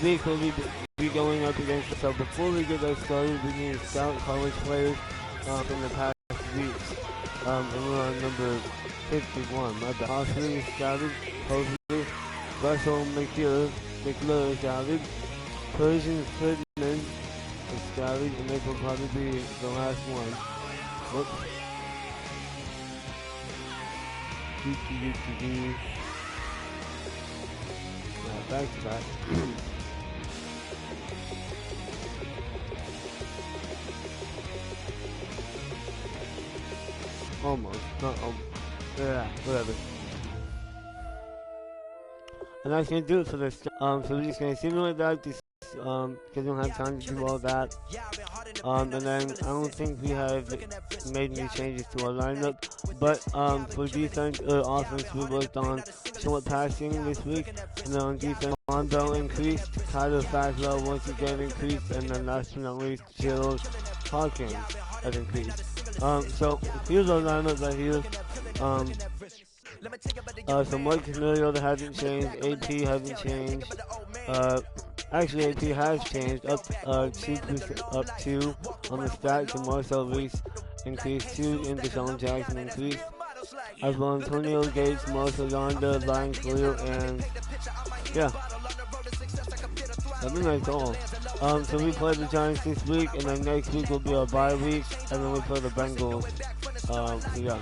week we'll be going up against. So before we get that started, we need to scout college players from the past weeks. And we're on number 51. My bad. Austin is scouted. Hopefully, Russell McClure is scouted. Persian Ferdinand is scouted, and this will probably be the last one. Whoops. Back to that. Almost, not almost. Yeah, whatever. And that's gonna do it for this. So we're just gonna simulate that because we don't have time to do all that. And then I don't think we have made any changes to our lineup. But for defense or offense, we worked on short passing this week, and then on defense, Bell increased, Kyler Fackrell once again increased, and then last but not least, Gerald Hawkins has increased. So here's our lineup right here. So Mike Camillo hasn't changed, AP hasn't changed. Actually, AP has changed up 2 on the stats, and Marcel Reese increased 2, and Deshaun Jackson increased. As well, Antonio Gates, Marcel Yonda, Ryan Khalil, and yeah, that'd be nice all. So we play the Giants this week, and then next week will be our bye week, and then we play the Bengals. So yeah.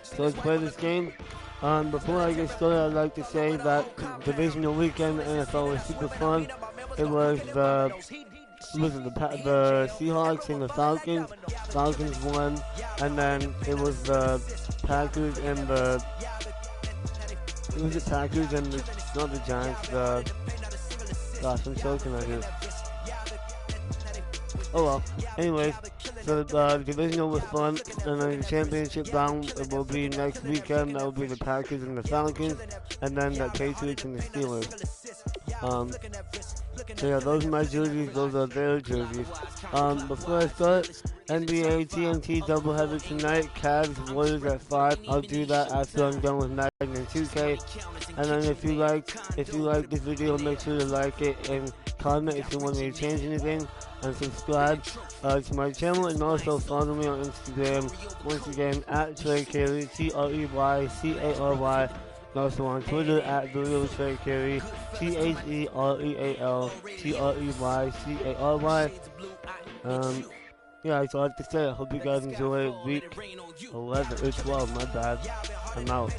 So let's play this game. Before I get started, I'd like to say that divisional weekend in the NFL was super fun. It was the Seahawks and the Falcons. Falcons won, and then it was the Packers and the not the Giants. Gosh, I'm choking right here. Oh well. Anyways, so the divisional was fun, and then the championship round will be next weekend. That will be the Packers and the Falcons, and then the Patriots and the Steelers. So yeah, those are my jerseys. Those are their jerseys. Before I start, NBA TNT doubleheader tonight. Cavs Warriors at 5. I'll do that after I'm done with Madden and 2K. And then if you like this video, make sure to like it and comment if you want me to change anything, and subscribe to my channel, and also follow me on Instagram. Once again, at Trey Carey, TREYCARY. And also on Twitter at TheRealTreyCarey, TheRealTreyCary. Yeah, that's all I have to say. I hope you guys enjoy week 11 or 12. My bad. I'm out.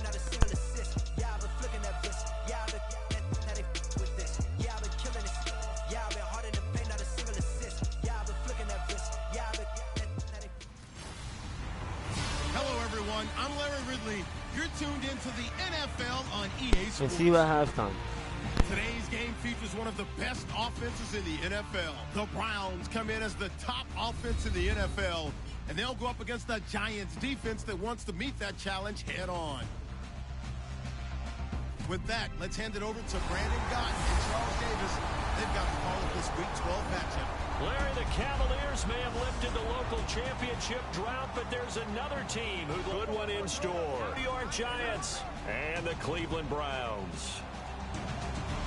I'm Larry Ridley. You're tuned into the NFL on EA Sports. And see you at halftime. Today's game features one of the best offenses in the NFL. The Browns come in as the top offense in the NFL, and they'll go up against the Giants defense that wants to meet that challenge head on. With that, let's hand it over to Brandon Gotton and Charles Davis. They've got the call of this Week 12 matchup. Larry, the Cavaliers may have lifted the local championship drought, but there's another team who good one in store. New York Giants and the Cleveland Browns.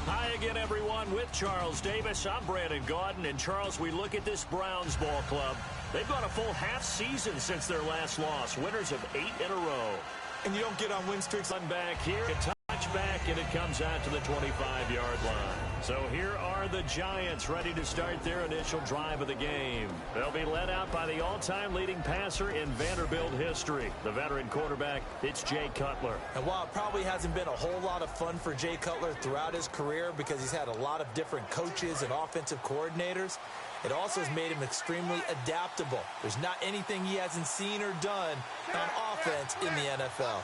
Hi again, everyone, with Charles Davis. I'm Brandon Gordon, and Charles, we look at this Browns ball club. They've gone a full half season since their last loss, winners of 8 in a row. And you don't get on win streaks. I'm back here. Touchback, and it comes out to the 25-yard line. So here are the Giants ready to start their initial drive of the game. They'll be led out by the all-time leading passer in Vanderbilt history, the veteran quarterback. It's Jay Cutler. And while it probably hasn't been a whole lot of fun for Jay Cutler throughout his career because he's had a lot of different coaches and offensive coordinators, it also has made him extremely adaptable. There's not anything he hasn't seen or done on offense in the NFL.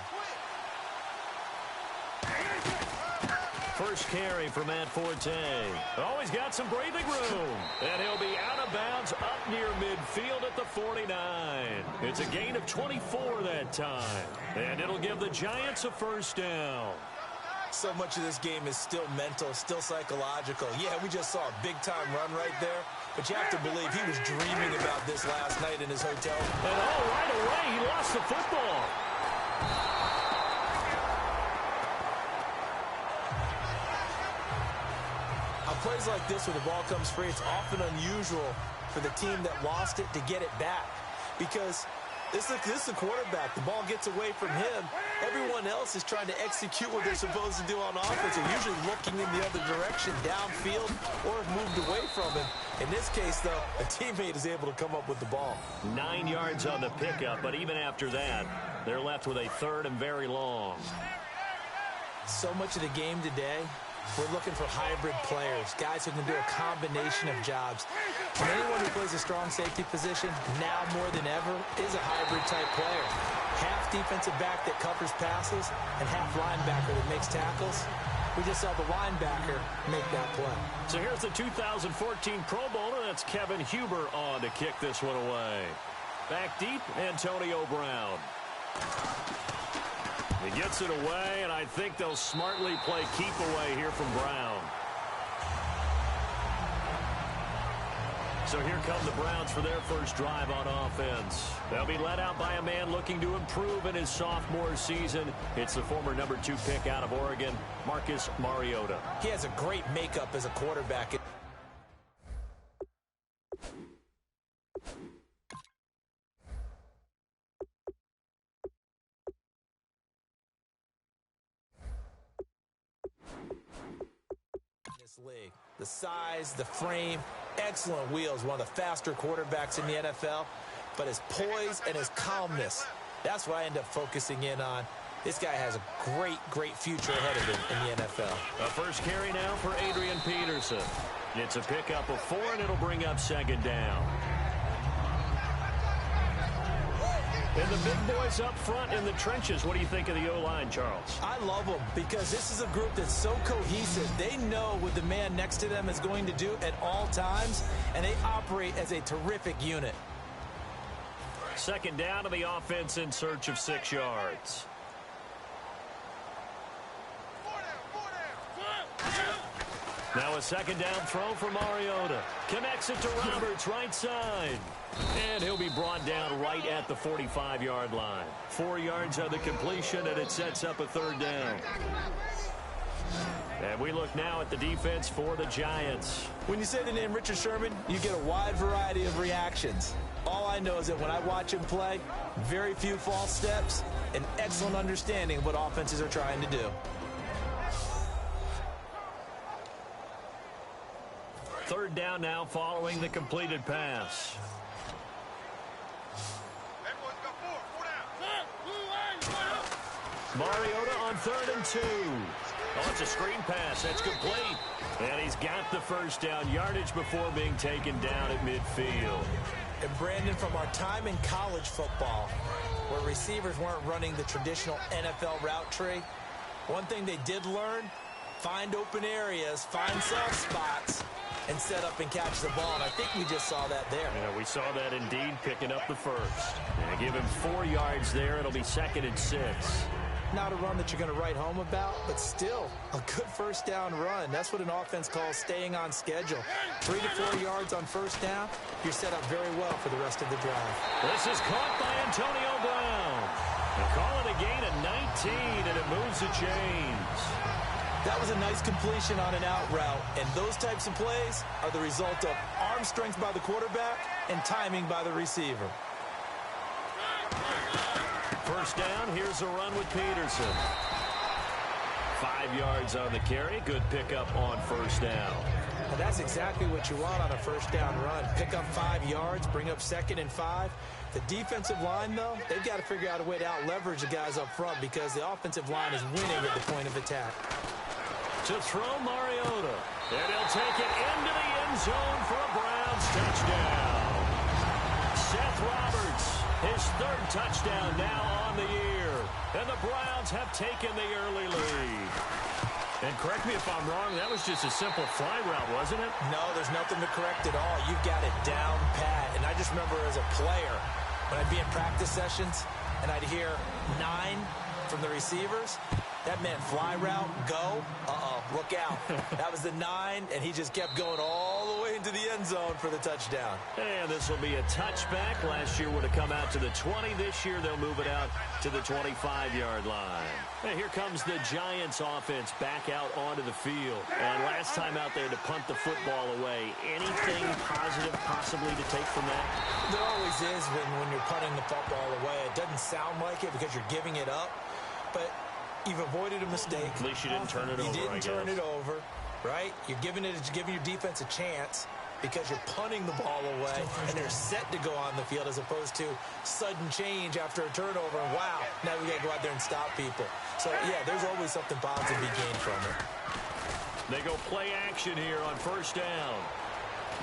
First carry for Matt Forte. Oh, he's got some breathing room. And he'll be out of bounds up near midfield at the 49. It's a gain of 24 that time. And it'll give the Giants a first down. So much of this game is still mental, still psychological. Yeah, we just saw a big-time run right there. But you have to believe he was dreaming about this last night in his hotel. And right away, he lost the football. On plays like this where the ball comes free, it's often unusual for the team that lost it to get it back. Because this is the quarterback. The ball gets away from him. Everyone else is trying to execute what they're supposed to do on offense. They're usually looking in the other direction, downfield, or have moved away from him. In this case, though, a teammate is able to come up with the ball. 9 yards on the pickup, but even after that, they're left with a third and very long. So much of the game today, we're looking for hybrid players, guys who can do a combination of jobs. And anyone who plays a strong safety position, now more than ever, is a hybrid-type player. Half defensive back that covers passes and half linebacker that makes tackles. We just saw the linebacker make that play. So here's the 2014 Pro Bowler. That's Kevin Huber on to kick this one away. Back deep, Antonio Brown. He gets it away, and I think they'll smartly play keep away here from Brown. So here come the Browns for their first drive on offense. They'll be led out by a man looking to improve in his sophomore season. It's the former number 2 pick out of Oregon, Marcus Mariota. He has a great makeup as a quarterback. League. The size, the frame, excellent wheels, one of the faster quarterbacks in the NFL, but his poise and his calmness, that's what I end up focusing in on. This guy has a great future ahead of him in the NFL. A first carry now for Adrian Peterson. It's a pickup of 4, and it'll bring up second down. And the big boys up front in the trenches. What do you think of the O-line, Charles? I love them because this is a group that's so cohesive. They know what the man next to them is going to do at all times, and they operate as a terrific unit. Second down to the offense in search of 6 yards. Now a second down throw for Mariota. Connects it to Roberts, right side. And he'll be brought down right at the 45-yard line. 4 yards on the completion, and it sets up a third down. And we look now at the defense for the Giants. When you say the name Richard Sherman, you get a wide variety of reactions. All I know is that when I watch him play, very few false steps, and excellent understanding of what offenses are trying to do. Third down now following the completed pass. Mariota on 3rd and 2. Oh, it's a screen pass. That's complete. And he's got the first down yardage before being taken down at midfield. And Brandon, from our time in college football, where receivers weren't running the traditional NFL route tree, one thing they did learn, find open areas, find soft spots, and set up and catch the ball. And I think we just saw that there. Yeah, we saw that indeed, picking up the first. And give him 4 yards there. It'll be 2nd and 6. Not a run that you're going to write home about, but still a good first down run. That's what an offense calls staying on schedule. 3 to 4 yards on first down, you're set up very well for the rest of the drive. This is caught by Antonio Brown. They call it a gain of 19, and it moves the chains. That was a nice completion on an out route, and those types of plays are the result of arm strength by the quarterback and timing by the receiver. First down, here's a run with Peterson. 5 yards on the carry. Good pickup on first down. And that's exactly what you want on a first down run. Pick up 5 yards, bring up 2nd and 5. The defensive line, though, they've got to figure out a way to out-leverage the guys up front because the offensive line is winning at the point of attack. To throw Mariota. And he'll take it into the end zone for a Browns touchdown. Seth Roberts, his 3rd touchdown now on the year. And the Browns have taken the early lead. And correct me if I'm wrong, that was just a simple fly route, wasn't it? No, there's nothing to correct at all. You've got it down pat. And I just remember as a player, when I'd be in practice sessions and I'd hear 9 from the receivers, that meant fly route, go, uh-oh. Look out. That was the 9, and he just kept going all the way into the end zone for the touchdown. And this will be a touchback. Last year would have come out to the 20. This year they'll move it out to the 25-yard line. And here comes the Giants offense back out onto the field. And last time out there to punt the football away. Anything positive possibly to take from that? There always is when you're punting the football away. It doesn't sound like it because you're giving it up. But you've avoided a mistake. At least you didn't turn it over, You didn't turn it over, right? You're giving your defense a chance because you're punting the ball away, and they're set to go on the field as opposed to sudden change after a turnover. And, wow, now we got to go out there and stop people. So, yeah, there's always something positive to be gained from it. They go play action here on first down.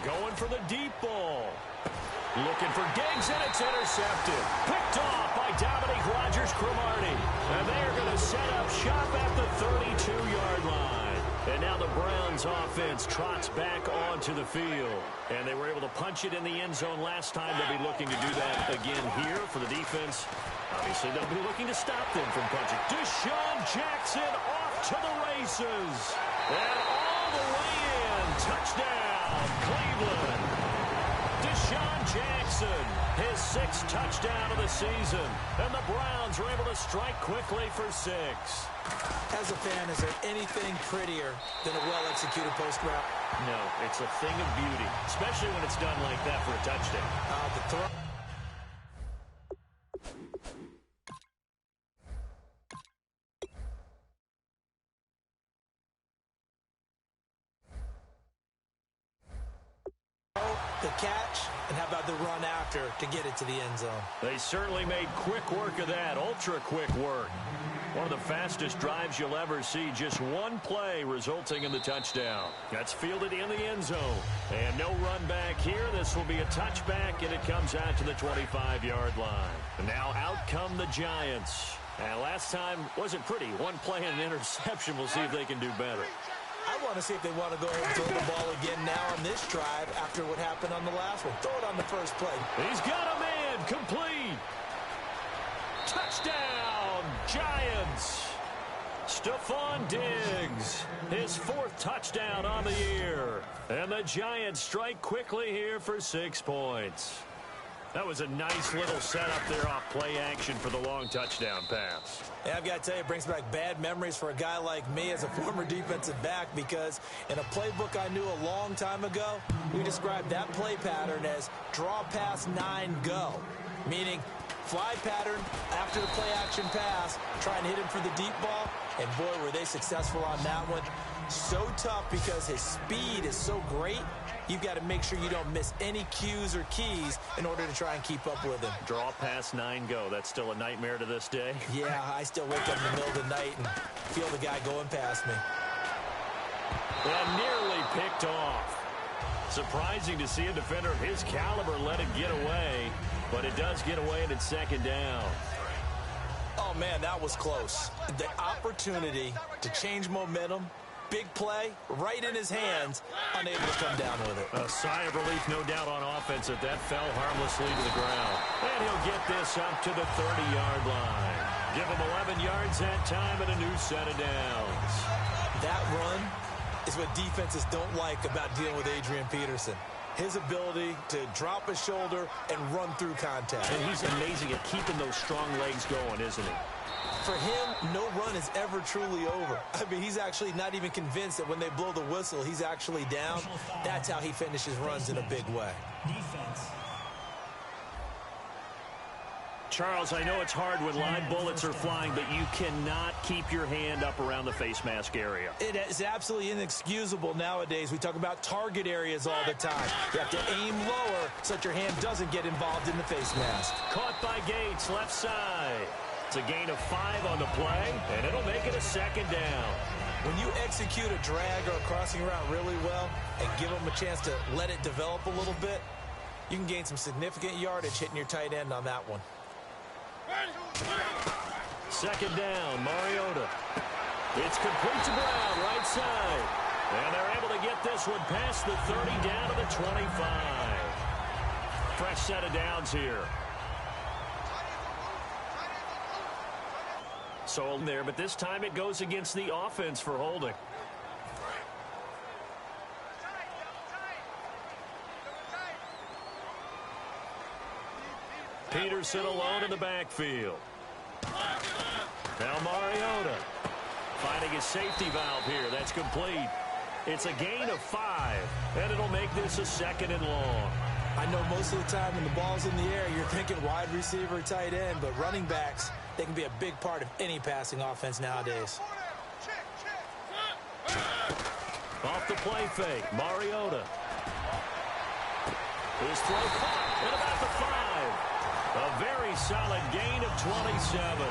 Going for the deep ball. Looking for Diggs, and it's intercepted. Picked off by Dominique Rodgers-Cromartie. And they're going to set up shop at the 32-yard line. And now the Browns offense trots back onto the field. And they were able to punch it in the end zone last time. They'll be looking to do that again here for the defense. Obviously, they'll be looking to stop them from punching. Deshaun Jackson off to the races. And all the way in. Touchdown, Cleveland. Deshaun Jackson, his 6th touchdown of the season. And the Browns were able to strike quickly for 6. As a fan, is there anything prettier than a well-executed post route? No, it's a thing of beauty, especially when it's done like that for a touchdown. The throw. The catch, and how about the run after to get it to the end zone? They certainly made quick work of that, ultra-quick work. One of the fastest drives you'll ever see, just one play resulting in the touchdown. That's fielded in the end zone. And no run back here. This will be a touchback, and it comes out to the 25-yard line. And now out come the Giants. And last time wasn't pretty. One play and an interception. We'll see if they can do better. I want to see if they want to go ahead and throw the ball again now on this drive after what happened on the last one. Throw it on the first play. He's got a man. Complete. Touchdown, Giants. Stephon Diggs, his 4th touchdown on the year. And the Giants strike quickly here for 6 points. That was a nice little setup there off play action for the long touchdown pass. Yeah, I've got to tell you, it brings back bad memories for a guy like me as a former defensive back, because in a playbook I knew a long time ago, we described that play pattern as draw pass 9 go, meaning fly pattern after the play action pass, try and hit him for the deep ball, and boy, were they successful on that one. So tough because his speed is so great. You've got to make sure you don't miss any cues or keys in order to try and keep up with him. Draw pass 9 go. That's still a nightmare to this day. Yeah, I still wake up in the middle of the night and feel the guy going past me. And nearly picked off. Surprising to see a defender of his caliber let it get away, but it does get away and it's 2nd down. Oh, man, that was close. The opportunity to change momentum, big play, right in his hands, unable to come down with it. A sigh of relief, no doubt, on offense that fell harmlessly to the ground. And he'll get this up to the 30-yard line. Give him 11 yards that time and a new set of downs. That run is what defenses don't like about dealing with Adrian Peterson. His ability to drop a shoulder and run through contact. And he's amazing at keeping those strong legs going, isn't he? For him, no run is ever truly over. I mean, he's actually not even convinced that when they blow the whistle, he's actually down. That's how he finishes runs in a big way. Charles, I know it's hard when live bullets are flying, but you cannot keep your hand up around the face mask area. It is absolutely inexcusable nowadays. We talk about target areas all the time. You have to aim lower so that your hand doesn't get involved in the face mask. Caught by Gates, left side. It's a gain of 5 on the play, and it'll make it a 2nd down. When you execute a drag or a crossing route really well and give them a chance to let it develop a little bit, you can gain some significant yardage hitting your tight end on that one. 2nd down, Mariota. It's complete to Brown, right side. And they're able to get this one past the 30 down to the 25. Fresh set of downs here. So there, but this time it goes against the offense for holding. Peterson alone in the backfield. Now Mariota finding his safety valve here. That's complete. It's a gain of 5, and it'll make this a 2nd and long. I know most of the time when the ball's in the air, you're thinking wide receiver, tight end, but running backs, they can be a big part of any passing offense nowadays. Off the play fake, Mariota. His throw caught at about the 5. A very solid gain of 27.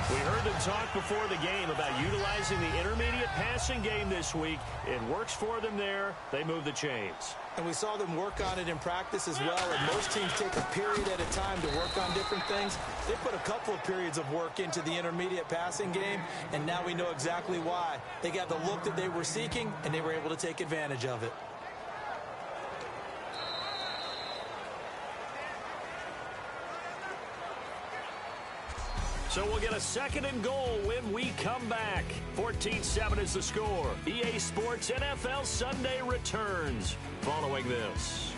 We heard them talk before the game about utilizing the intermediate passing game this week. It works for them there. They move the chains. And we saw them work on it in practice as well. And most teams take a period at a time to work on different things. They put a couple of periods of work into the intermediate passing game, and now we know exactly why. They got the look that they were seeking, and they were able to take advantage of it. So we'll get a 2nd and goal when we come back. 14-7 is the score. EA Sports NFL Sunday returns following this.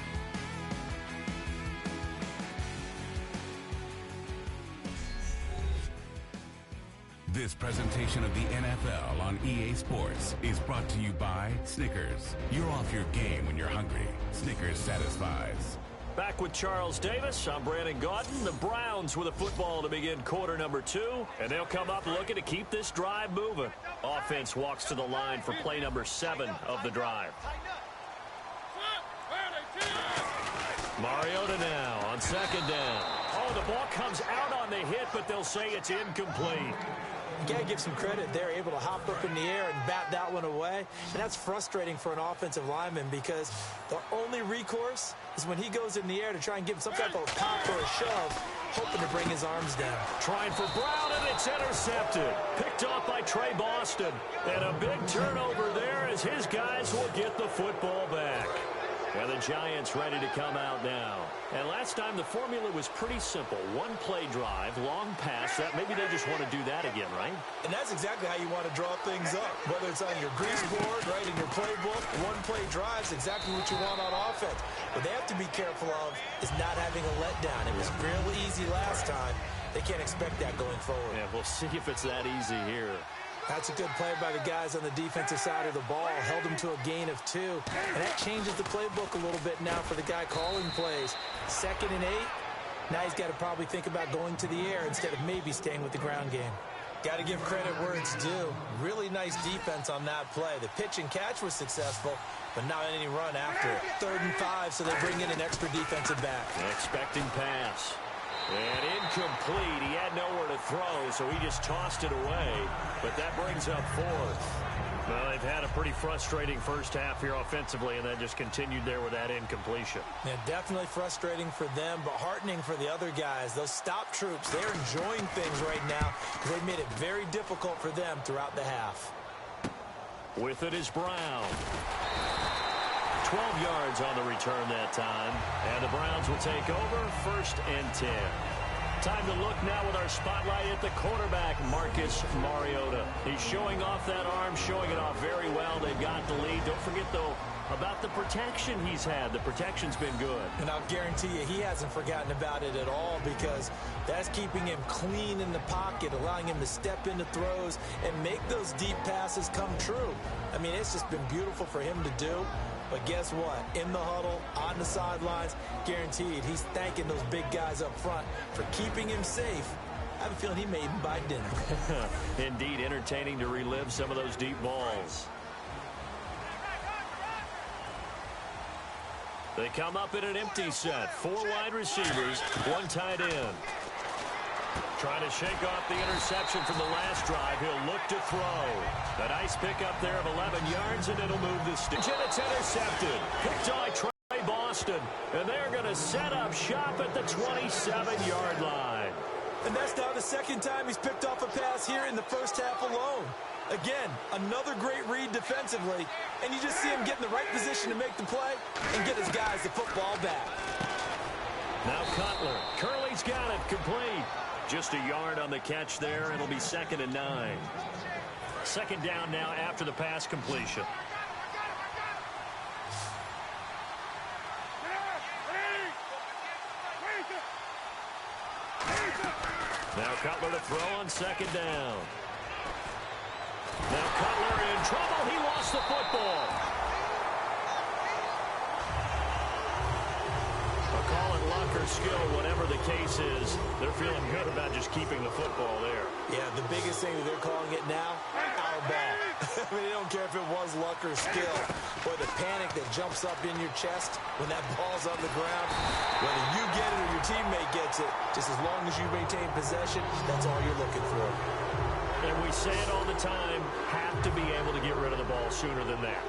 This presentation of the NFL on EA Sports is brought to you by Snickers. You're off your game when you're hungry. Snickers satisfies. Back with Charles Davis. I'm Brandon Gaudin. The Browns with a football to begin quarter number 2, and they'll come up looking to keep this drive moving. Offense walks to the line for play number 7 of the drive. Mariota now on 2nd down. Oh, the ball comes out on the hit, but they'll say it's incomplete. You got to give some credit. They're able to hop up in the air and bat that one away. And that's frustrating for an offensive lineman because the only recourse is when he goes in the air to try and give him some type of a pop or a shove, hoping to bring his arms down. Trying for Brown, and it's intercepted. Picked off by Trey Boston. And a big turnover there as his guys will get the football back. And the Giants ready to come out now. And last time the formula was pretty simple. One play drive, long pass. That maybe they just want to do that again, right? And that's exactly how you want to draw things up. Whether it's on your grease board, right, in your playbook, one play drive is exactly what you want on offense. What they have to be careful of is not having a letdown. It was real easy last time. They can't expect that going forward. Yeah, we'll see if it's that easy here. That's a good play by the guys on the defensive side of the ball. Held them to a gain of 2. And that changes the playbook a little bit now for the guy calling plays. 2nd and 8. Now he's got to probably think about going to the air instead of maybe staying with the ground game. Got to give credit where it's due. Really nice defense on that play. The pitch and catch was successful, but not any run after it. 3rd and 5, so they bring in an extra defensive back. Expecting pass. And incomplete. He had nowhere to throw, so he just tossed it away. But that brings up 4th. Well, they've had a pretty frustrating first half here offensively, and then just continued there with that incompletion. Yeah, definitely frustrating for them, but heartening for the other guys. Those stop troops, they're enjoying things right now because they've made it very difficult for them throughout the half. With it is Brown. 12 yards on the return that time. And the Browns will take over 1st and 10. Time to look now with our spotlight at the quarterback, Marcus Mariota. He's showing off that arm, showing it off very well. They've got the lead. Don't forget, though, about the protection he's had. The protection's been good. And I'll guarantee you he hasn't forgotten about it at all because that's keeping him clean in the pocket, allowing him to step into throws and make those deep passes come true. I mean, it's just been beautiful for him to do. But guess what? In the huddle, on the sidelines, guaranteed he's thanking those big guys up front for keeping him safe. I have a feeling he may even buy dinner. Indeed, entertaining to relive some of those deep balls. They come up in an empty set. 4 wide receivers, 1 tight end. Trying to shake off the interception from the last drive. He'll look to throw. A nice pickup there of 11 yards, and it'll move the stick. And it's intercepted. Picked by Trey Boston. And they're going to set up shop at the 27-yard line. And that's now the 2nd time he's picked off a pass here in the first half alone. Again, another great read defensively. And you just see him get in the right position to make the play and get his guys the football back. Now Cutler. Curley's got it. Complete. Just a yard on the catch there. It'll be 2nd and 9. 2nd down now after the pass completion. Now Cutler to throw on second down. Now Cutler in trouble. He lost the football. A call it luck or skill, whatever the case is, they're feeling good about just keeping the football there. Yeah, the biggest thing that they're calling it now, our ball. I mean, they don't care if it was luck or skill, or the panic that jumps up in your chest when that ball's on the ground. Whether you get it or your teammate gets it, just as long as you maintain possession, that's all you're looking for. And we say it all the time, have to be able to get rid of the ball sooner than that.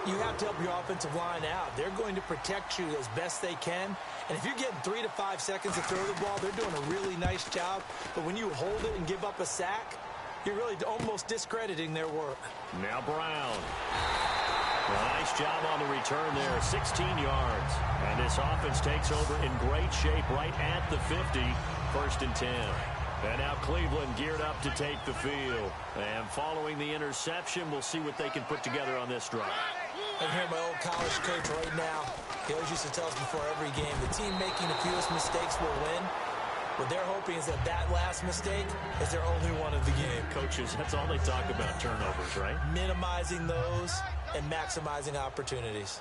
You have to help your offensive line out. They're going to protect you as best they can. And if you're getting 3 to 5 seconds to throw the ball, they're doing a really nice job. But when you hold it and give up a sack, you're really almost discrediting their work. Now Brown. Nice job on the return there, 16 yards. And this offense takes over in great shape right at the 50, 1st and 10. And now Cleveland geared up to take the field. And following the interception, we'll see what they can put together on this drive. I hear my old college coach right now. He always used to tell us before every game, the team making the fewest mistakes will win. What they're hoping is that that last mistake is their only one of the game. Coaches, that's all they talk about, turnovers, right? Minimizing those and maximizing opportunities.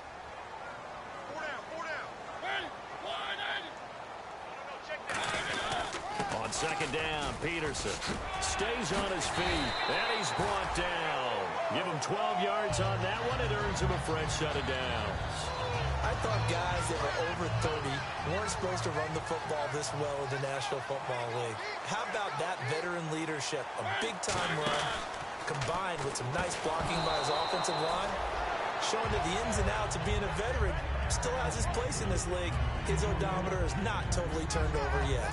On second down, Peterson stays on his feet, and he's brought down. Give him 12 yards on that one. It earns him a fresh set of downs. I thought guys that were over 30 weren't supposed to run the football this well in the National Football League. How about that veteran leadership? A big-time run combined with some nice blocking by his offensive line, showing that the ins and outs of being a veteran still has his place in this league. His odometer is not totally turned over yet.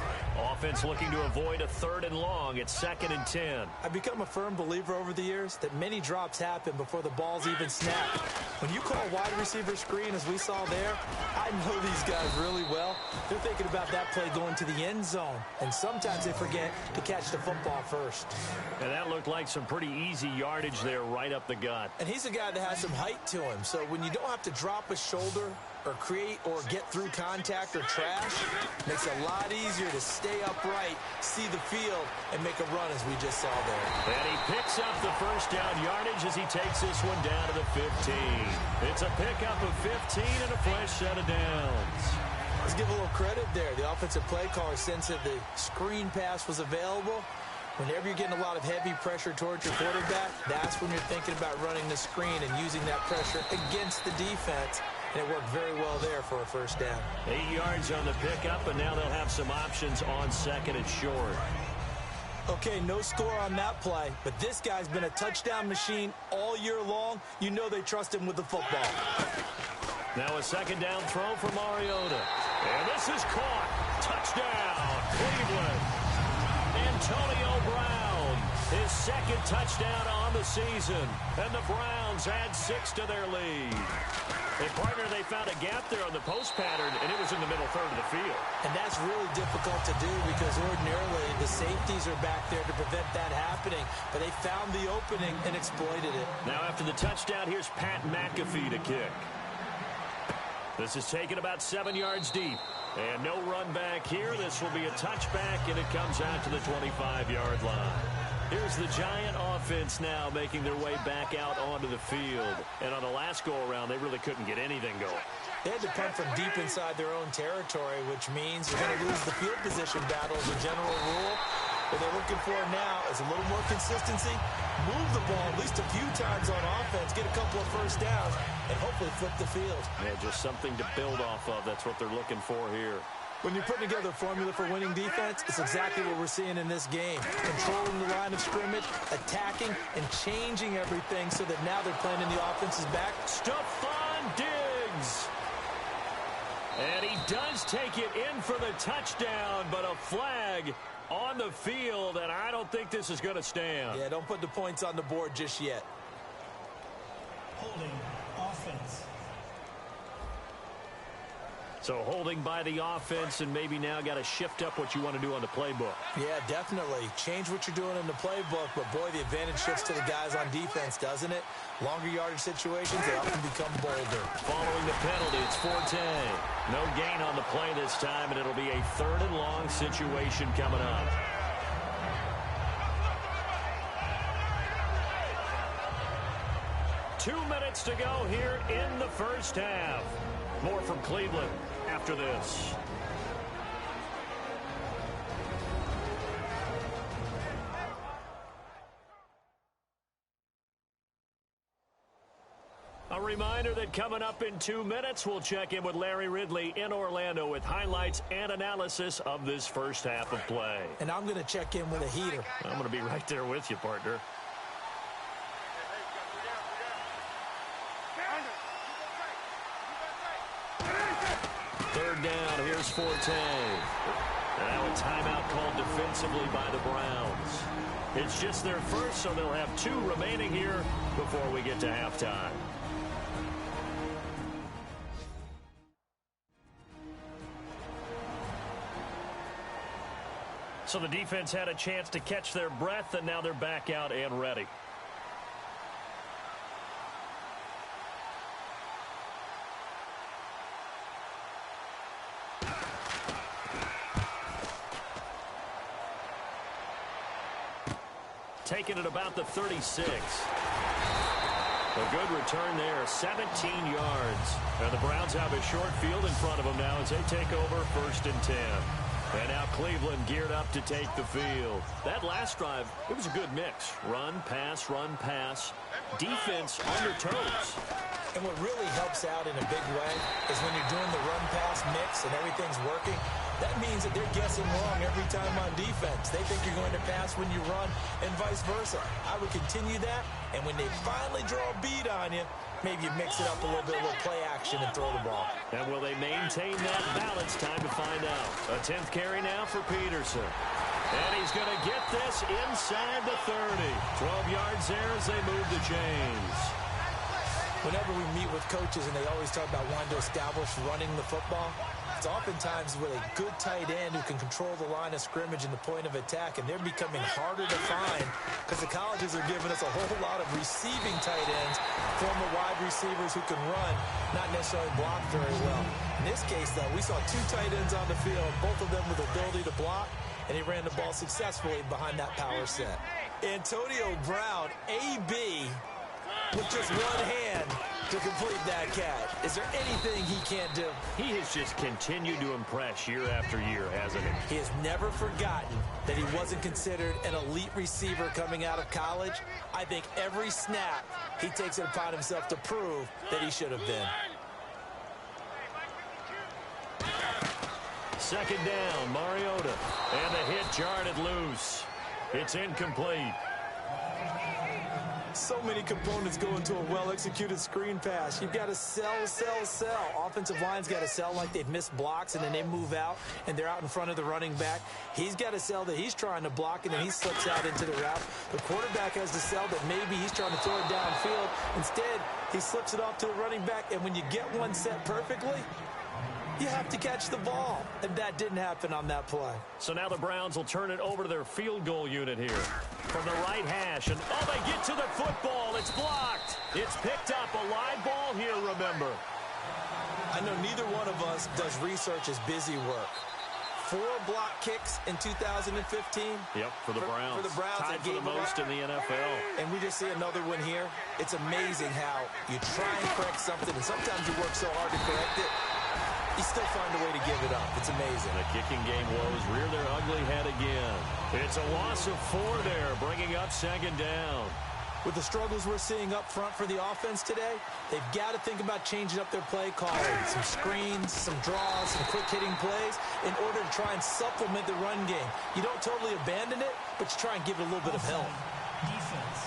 Offense looking to avoid a 3rd and long. It's 2nd and 10. I've become a firm believer over the years that many drops happen before the ball's even snapped. When you call wide receiver screen, as we saw there, I know these guys really well. They're thinking about that play going to the end zone, and sometimes they forget to catch the football first. And that looked like some pretty easy yardage there right up the gut. And he's a guy that has some height to him, so when you don't have to drop a shoulder or create or get through contact or trash, makes it a lot easier to stay upright, see the field, and make a run as we just saw there. And he picks up the first down yardage as he takes this one down to the 15. It's a pickup of 15 and a fresh set of downs. Let's give a little credit there. The offensive play caller sensed that the screen pass was available. Whenever you're getting a lot of heavy pressure towards your quarterback, that's when you're thinking about running the screen and using that pressure against the defense. And it worked very well there for a first down. 8 yards on the pickup, and now they'll have some options on 2nd and short. Okay, no score on that play, but this guy's been a touchdown machine all year long. You know they trust him with the football. Now a 2nd down throw for Mariota. And this is caught. Touchdown, Cleveland. Antonio Brown, his 2nd touchdown on the season. And the Browns add 6 to their lead. And, partner, they found a gap there on the post pattern, and it was in the middle 3rd of the field. And that's really difficult to do because ordinarily the safeties are back there to prevent that happening. But they found the opening and exploited it. Now after the touchdown, here's Pat McAfee to kick. This is taken about 7 yards deep. And no run back here. This will be a touchback, and it comes out to the 25-yard line. Here's the Giant offense now making their way back out onto the field. And on the last go-around, they really couldn't get anything going. They had to punt from deep inside their own territory, which means you're going to lose the field position battle as a general rule. What they're looking for now is a little more consistency, move the ball at least a few times on offense, get a couple of first downs, and hopefully flip the field. Yeah, just something to build off of. That's what they're looking for here. When you're putting together a formula for winning defense, it's exactly what we're seeing in this game. Controlling the line of scrimmage, attacking, and changing everything so that now they're playing in the offense's back. Stephon Diggs. And he does take it in for the touchdown, but a flag on the field, and I don't think this is going to stand. Yeah, don't put the points on the board just yet. Holding offense. So holding by the offense, and maybe now got to shift up what you want to do on the playbook. Yeah, definitely. Change what you're doing in the playbook, but boy, the advantage shifts to the guys on defense, doesn't it? Longer yardage situations, they often become bolder. Following the penalty, it's Forte. No gain on the play this time, and it'll be a 3rd and long situation coming up. 2 minutes to go here in the first half. More from Cleveland after this. A reminder that coming up in 2 minutes, we'll check in with Larry Ridley in Orlando with highlights and analysis of this first half of play. And I'm going to check in with a heater. I'm going to be right there with you, partner. Third down, here's Forte. And now a timeout called defensively by the Browns. It's just their first, so they'll have 2 remaining here before we get to halftime. So the defense had a chance to catch their breath, and now they're back out and ready. Taking it about the 36. A good return there, 17 yards. And the Browns have a short field in front of them now as they take over 1st and 10. And now Cleveland geared up to take the field. That last drive, it was a good mix. Run, pass, defense on their toes. And what really helps out in a big way is when you're doing the run-pass mix and everything's working, that means that they're guessing wrong every time on defense. They think you're going to pass when you run and vice versa. I would continue that, and when they finally draw a beat on you, maybe you mix it up a little bit, a little play action and throw the ball. And will they maintain that balance? Time to find out. A 10th carry now for Peterson. And he's going to get this inside the 30. 12 yards there as they move the chains. Whenever we meet with coaches and they always talk about wanting to establish running the football, it's oftentimes with a good tight end who can control the line of scrimmage and the point of attack, and they're becoming harder to find because the colleges are giving us a whole lot of receiving tight ends, former wide receivers who can run, not necessarily block very well. In this case, though, we saw 2 tight ends on the field, both of them with the ability to block, and he ran the ball successfully behind that power set. Antonio Brown, AB, with just one hand to complete that catch. Is there anything he can't do? He has just continued to impress year after year, hasn't he? He has never forgotten that he wasn't considered an elite receiver coming out of college. I think every snap he takes it upon himself to prove that he should have been. Second down, Mariota. And the hit jarred it loose. It's incomplete. So many components go into a well-executed screen pass. You've got to sell. Offensive line's got to sell like they've missed blocks, and then they move out, and they're out in front of the running back. He's got to sell that he's trying to block, and then he slips out into the route. The quarterback has to sell that maybe he's trying to throw it downfield. Instead, he slips it off to the running back, and when you get one set perfectly, you have to catch the ball, and that didn't happen on that play. So now the Browns will turn it over to their field goal unit here. From the right hash, and they get to the football. It's blocked. It's picked up. A live ball here, remember. I know neither one of us does research as busy work. 4 block kicks in 2015. Yep, for the Browns. For the Browns. Tied for the most in the NFL. And we just see another one here. It's amazing how you try and correct something, and sometimes you work so hard to correct it, you still find a way to give it up. It's amazing. The kicking game woes rear their ugly head again. It's a loss of 4 there, bringing up second down. With the struggles we're seeing up front for the offense today, they've got to think about changing up their play calling. Some screens, some draws, some quick-hitting plays in order to try and supplement the run game. You don't totally abandon it, but you try and give it a little bit of help. Defense.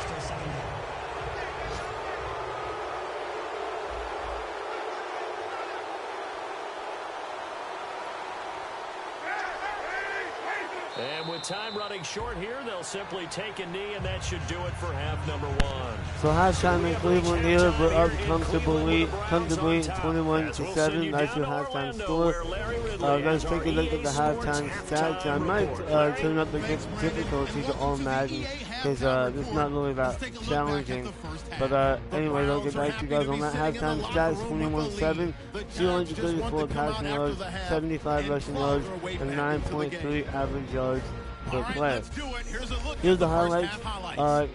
Still second down. And with time running short here, they'll simply take a knee, and that should do it for half number 1. So halftime in Cleveland here, but up comfortably 21-7. Nice your halftime score. Let's take a look at the halftime stats. I might turn up the difficulty to all Madden because it's not really that challenging. But anyway, I'll get back to you guys on that halftime stats. 21-7, 234 passing yards, 75 rushing yards, and 9.3 average yards per play. Let's do it. Here's a look Here's at the the first highlights. half highlights.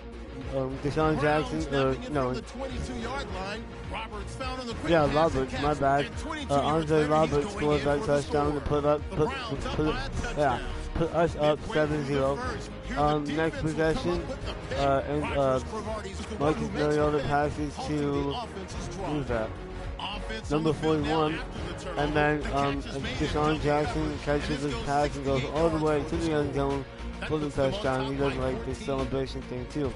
Deshaun Jackson, no, the 22-yard line. Roberts found on the quick yeah, pass Roberts, and my catch. bad. And 22 Andre yards later, Roberts he's scored going that in for the touchdown to score. put us The Browns up by a touchdown. put us up Midway through the 7-0. first, here the Next defense will come possession, up with the pick. and Rogers Crevardi's the one Marcus who makes the Mariota pick, passes halting to the offense's drive. who's that? Offense Number on the field now 41, after the turnover. and then The catch is made and Deshaun jumped Jackson covered. catches And his this pass goes and goes 68 all the way yards to for the end zone That for the puts them on touchdown. top He doesn't by like this 14. celebration thing too.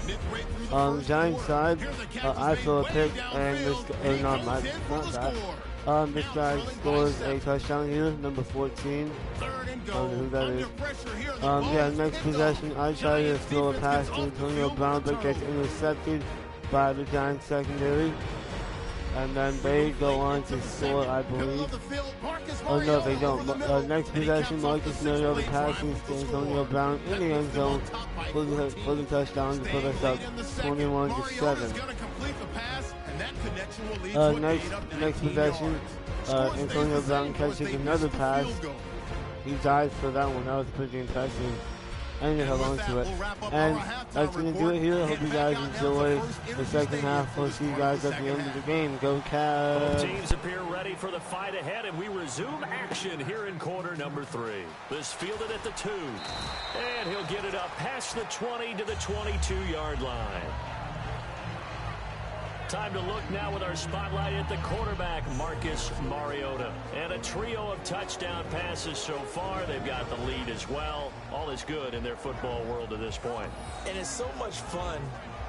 Midway through the On the first Giants quarter, side, here the catch I is saw a made pick, way and this downfield, guy, and he not goes my, in for not the that. score. This Now guy trailing by scores a 7. touchdown here, number 14. Third and I don't know who goal. that Under is. pressure here. The Yeah, ball is next picked possession, off. I try to Giants throw a defense pass gets to off the Antonio field Brown, with a but gets turnover. intercepted by the Giants secondary. And then they go on to score, I believe. Oh no, they don't. Next possession, Marcus Mariota passes to Antonio Brown in the end zone for the touchdown to put us up 21-7. Next possession, Antonio Brown catches another pass. He dives for that one. That was pretty impressive. And you held on to it. And that's going to do it here. I hope you guys enjoy the second half. We'll see you guys at the end of the game. Go Cavs! Both teams appear ready for the fight ahead, and we resume action here in quarter number 3. This fielded at the 2. And he'll get it up past the 20 to the 22-yard line. Time to look now with our spotlight at the quarterback, Marcus Mariota. And a trio of touchdown passes so far. They've got the lead as well. All is good in their football world at this point. And it's so much fun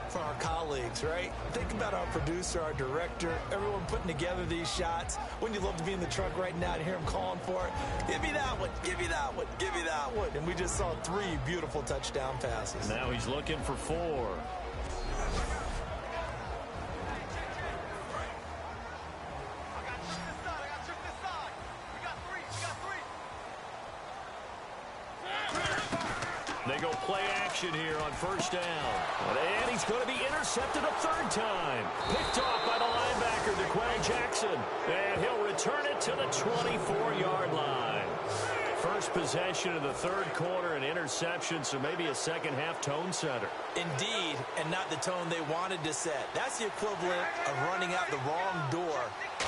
for our colleagues, right? Think about our producer, our director, everyone putting together these shots. Wouldn't you love to be in the truck right now and hear him calling for it? Give me that one, give me that one, give me that one. And we just saw 3 beautiful touchdown passes. Now he's looking for 4. They go play action here on first down. And he's going to be intercepted a 3rd time. Picked off by the linebacker, DeQuell Jackson. And he'll return it to the 24-yard line. First possession of the 3rd quarter, an interception, so maybe a second-half tone setter. Indeed, and not the tone they wanted to set. That's the equivalent of running out the wrong door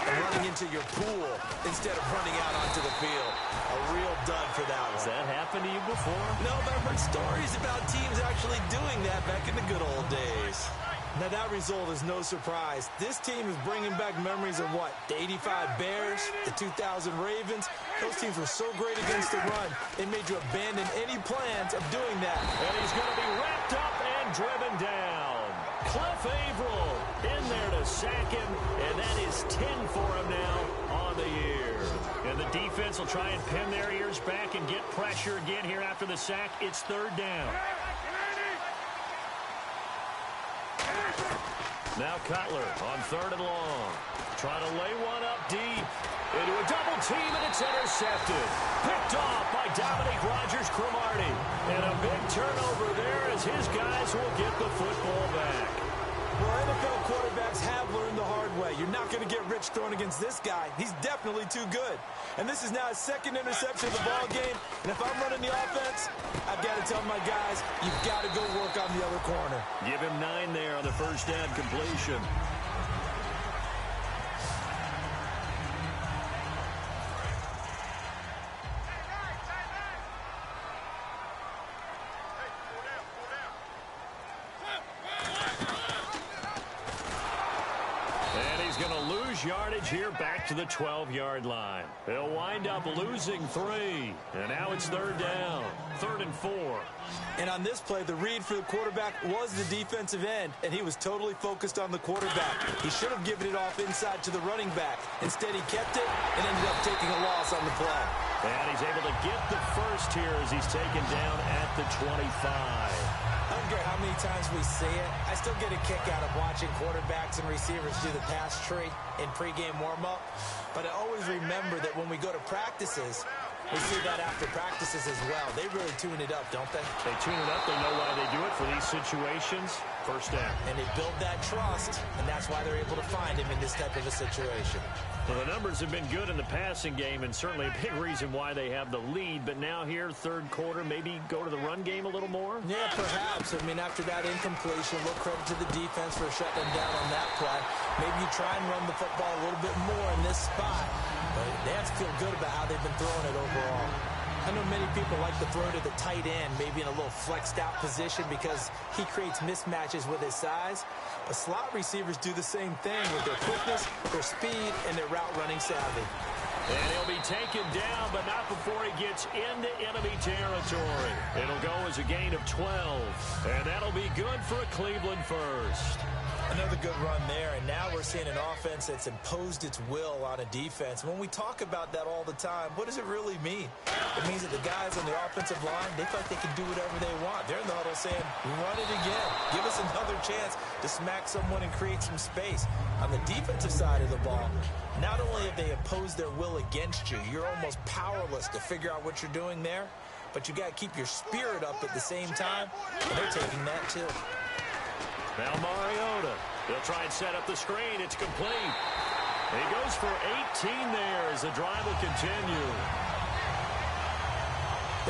and running into your pool instead of running out onto the field. A real dud for that one. Has that happened to you before? No, but I've heard stories about teams actually doing that back in the good old days. Now, that result is no surprise. This team is bringing back memories of what? The 85 Bears, the 2000 Ravens. Those teams were so great against the run, it made you abandon any plans of doing that. And he's going to be wrapped up and driven down. Cliff Averill in there to sack him, and that is 10 for him now on the year. And the defense will try and pin their ears back and get pressure again here after the sack. It's 3rd down. Now Cutler on 3rd and long. Trying to lay one up deep. Into a double team, and it's intercepted. Picked off by Dominique Rodgers-Cromartie. And a big turnover there as his guys will get the football back. Well, NFL quarterbacks have learned the hard way. You're not going to get rich throwing against this guy. He's definitely too good. And this is now his 2nd interception of the ball game. And if I'm running the offense, I've got to tell my guys, you've got to go work on the other corner. Give him 9 there on the first down completion. Yardage here back to the 12-yard line. They'll wind up losing 3. And now it's 3rd down. 3rd and 4. And on this play, the read for the quarterback was the defensive end, and he was totally focused on the quarterback. He should have given it off inside to the running back. Instead, he kept it and ended up taking a loss on the play. And he's able to get the first here as he's taken down at the 25. I don't care how many times we see it. I still get a kick out of watching quarterbacks and receivers do the pass tree in pregame warm-up. But I always remember that when we go to practices, We see that after practices as well. They really tune it up, don't they? They tune it up. They know why they do it for these situations. First down. And they build that trust, and that's why they're able to find him in this type of a situation. Well, the numbers have been good in the passing game, and certainly a big reason why they have the lead. But now here, third quarter, maybe go to the run game a little more? Yeah, perhaps. I mean, after that incompletion, a little credit to the defense for shutting them down on that play. Maybe you try and run the football a little bit more in this spot. But they have to feel good about how they've been throwing it overall. I know many people like to throw to the tight end, maybe in a little flexed out position because he creates mismatches with his size. But slot receivers do the same thing with their quickness, their speed, and their route running savvy. And he'll be taken down, but not before he gets into enemy territory. It'll go as a gain of 12. And that'll be good for a Cleveland first. Another good run there, and now we're seeing an offense that's imposed its will on a defense. When we talk about that all the time, what does it really mean? It means that the guys on the offensive line, they feel like they can do whatever they want. They're in the huddle saying, run it again. Give us another chance to smack someone and create some space. On the defensive side of the ball, not only have they imposed their will against you, you're almost powerless to figure out what you're doing there, but you got to keep your spirit up at the same time, and they're taking that too. Now Mariota. He'll try and set up the screen. It's complete. He goes for 18 there as the drive will continue.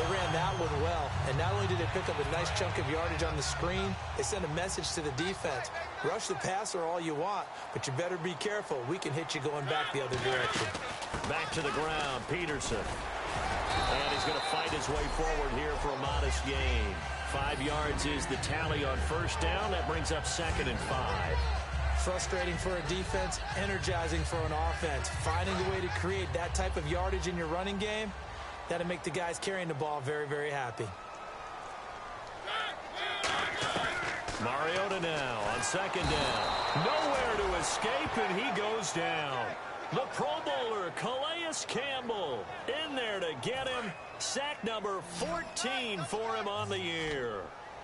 They ran that one well, and not only did they pick up a nice chunk of yardage on the screen, they sent a message to the defense. Rush the passer all you want, but you better be careful. We can hit you going back the other direction. Back to the ground, Peterson. And he's going to fight his way forward here for a modest gain. 5 yards is the tally on first down. That brings up 2nd and 5. Frustrating for a defense, energizing for an offense. Finding a way to create that type of yardage in your running game, that'll make the guys carrying the ball very, very happy. Mariota now on 2nd down. Nowhere to escape, and he goes down. The Pro Bowler, Calais Campbell, in there to get him. Sack number 14 for him on the year.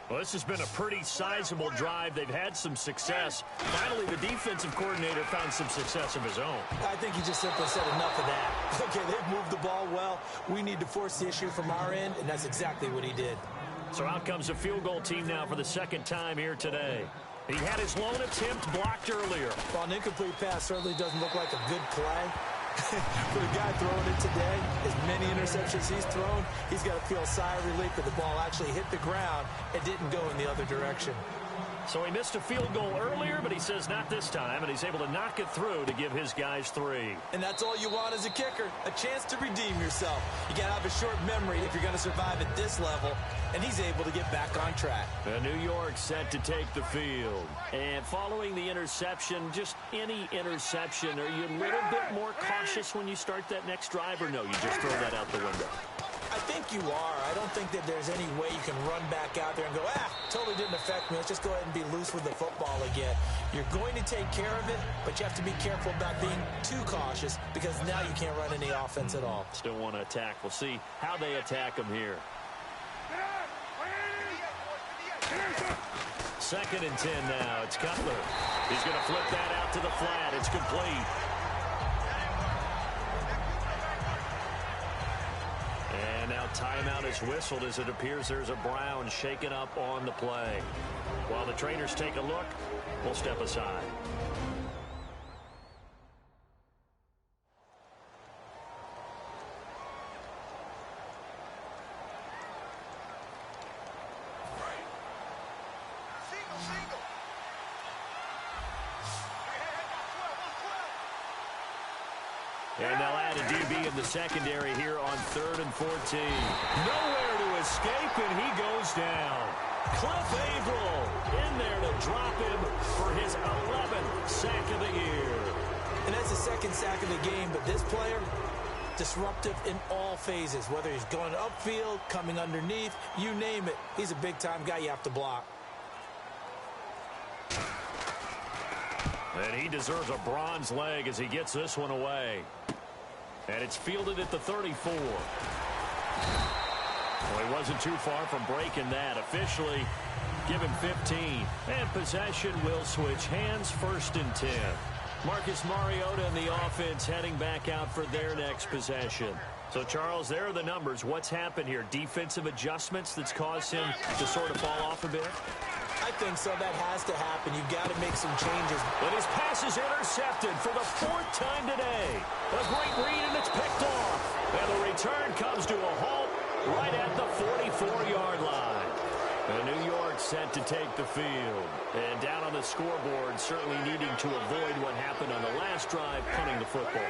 Well, this has been a pretty sizable drive. They've had some success. Finally, the defensive coordinator found some success of his own. I think he just simply said enough of that. Okay, they've moved the ball well. We need to force the issue from our end, and that's exactly what he did. So out comes a field goal team now for the 2nd time here today. He had his lone attempt blocked earlier. Well, an incomplete pass certainly doesn't look like a good play. For the guy throwing it today, as many interceptions he's thrown, he's got to feel a sigh of relief that the ball actually hit the ground and didn't go in the other direction. So he missed a field goal earlier, but he says not this time, and he's able to knock it through to give his guys 3. And that's all you want as a kicker, a chance to redeem yourself. You got to have a short memory if you're going to survive at this level, and he's able to get back on track. New York set to take the field. And following the interception, just any interception, are you a little bit more cautious when you start that next drive, or no, you just throw that out the window? I think you are. I don't think that there's any way you can run back out there and go, totally didn't affect me. Let's just go ahead and be loose with the football again. You're going to take care of it, but you have to be careful about being too cautious because now you can't run any offense at all. Still want to attack. We'll see how they attack him here. 2nd and 10 now. It's Cutler. He's going to flip that out to the flat. It's complete. And now timeout is whistled as it appears there's a Brown shaken up on the play. While the trainers take a look, we'll step aside. And they'll add a DB in the secondary here on 3rd and 14. Nowhere to escape, and he goes down. Cliff Averill in there to drop him for his 11th sack of the year. And that's the 2nd sack of the game, but this player, disruptive in all phases, whether he's going upfield, coming underneath, you name it. He's a big-time guy you have to block. And he deserves a bronze leg as he gets this one away. And it's fielded at the 34. Well, he wasn't too far from breaking that. Officially, give him 15. And possession will switch hands, 1st and 10. Marcus Mariota and the offense heading back out for their next possession. So, Charles, there are the numbers. What's happened here? Defensive adjustments that's caused him to sort of fall off a bit? I think so. That has to happen. You've got to make some changes. But his pass is intercepted for the 4th time today. A great read, and it's picked off. And the return comes to a halt right at the 44-yard line. And New York set to take the field. And down on the scoreboard, certainly needing to avoid what happened on the last drive, punting the football.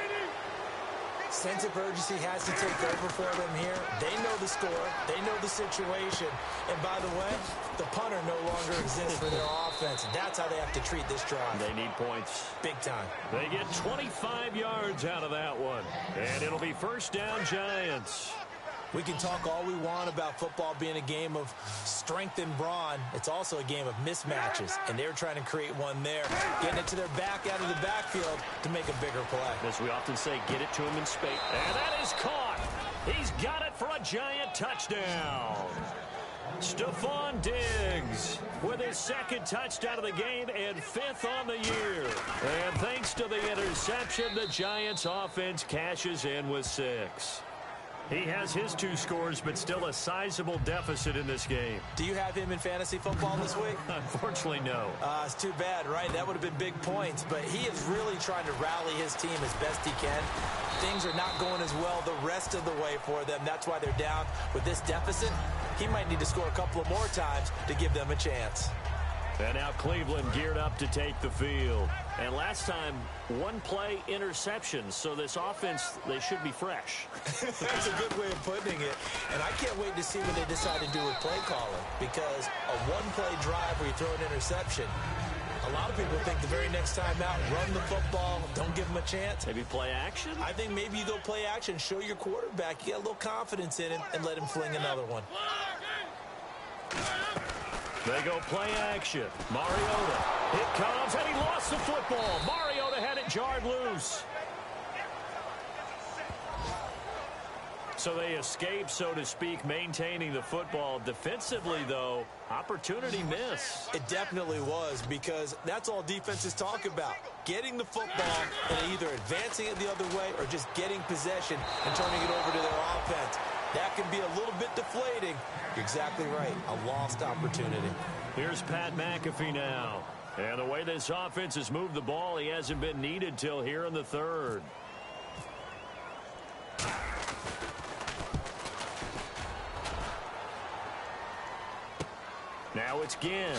Sense of urgency has to take over for them here. They know the score. They know the situation. And by the way, the punter no longer exists for their offense. That's how they have to treat this drive. They need points. Big time. They get 25 yards out of that one. And it'll be first down, Giants. We can talk all we want about football being a game of strength and brawn. It's also a game of mismatches, and they're trying to create one there, getting it to their back out of the backfield to make a bigger play. As we often say, get it to him in space. And that is caught. He's got it for a Giant touchdown. Stephon Diggs with his 2nd touchdown of the game and 5th on the year. And thanks to the interception, the Giants offense cashes in with 6. He has his 2 scores, but still a sizable deficit in this game. Do you have him in fantasy football this week? Unfortunately, no. It's too bad, right? That would have been big points, but he is really trying to rally his team as best he can. Things are not going as well the rest of the way for them. That's why they're down with this deficit. He might need to score a couple of more times to give them a chance. And now Cleveland geared up to take the field. And last time, 1-play interceptions. So this offense, they should be fresh. That's a good way of putting it. And I can't wait to see what they decide to do with play calling. Because a 1-play drive where you throw an interception, a lot of people think the very next time out, run the football, don't give them a chance. Maybe play action? I think maybe you go play action, show your quarterback, you get a little confidence in him, and let him fling another one. They go play action. Mariota. It comes, and he lost the football. Mariota had it jarred loose. So they escape, so to speak, maintaining the football. Defensively, though, opportunity miss. It definitely was, because that's all defenses talk about. Getting the football and either advancing it the other way or just getting possession and turning it over to their offense. That can be a little bit deflating. You're exactly right. A lost opportunity. Here's Pat McAfee now. And the way this offense has moved the ball, he hasn't been needed till here in the 3rd. Now it's Ginn.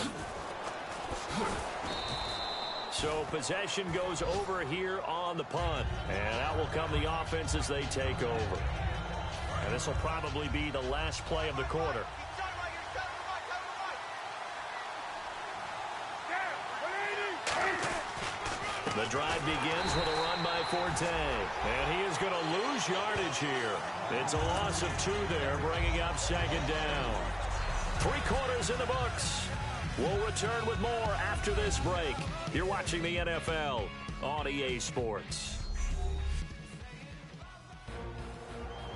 So possession goes over here on the punt. And out will come the offense as they take over. And this will probably be the last play of the quarter. The drive begins with a run by Forte. And he is going to lose yardage here. It's a loss of 2 there, bringing up 2nd down. 3 quarters in the books. We'll return with more after this break. You're watching the NFL on EA Sports.